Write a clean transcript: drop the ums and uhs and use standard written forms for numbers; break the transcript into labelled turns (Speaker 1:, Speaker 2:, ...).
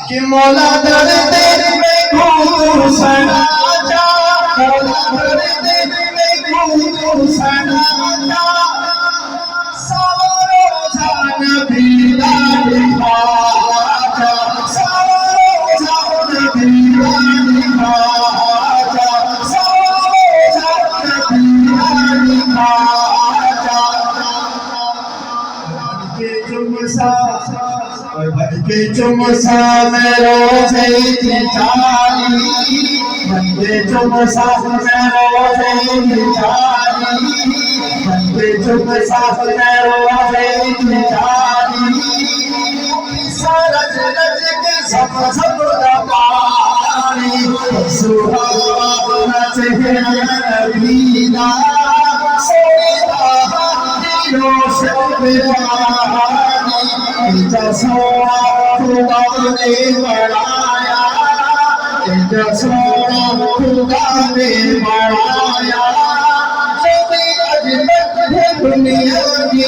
Speaker 1: कि मौला दर्दे में घुसना जा, मौला दर्दे में घुसना जा, सावरो जान बीदा दिखाजा, सावरो जान बीदा दिखाजा, सावरो जान बीदा दिखाजा। के जुमसा बन के चुमसा में रोज़े की चाली, बन के चुमसा में रोज़े की चाली, बन के चुमसा में रोज़े की चाली, सरज रज के सब सब दबानी, सुहावना चेहरा बीना, सोना दिलों से बिरानी, सोना खुदा ने बढ़ाया, सोना खुदा ने बढ़ाया, जो भी अजमत है दुनिया की।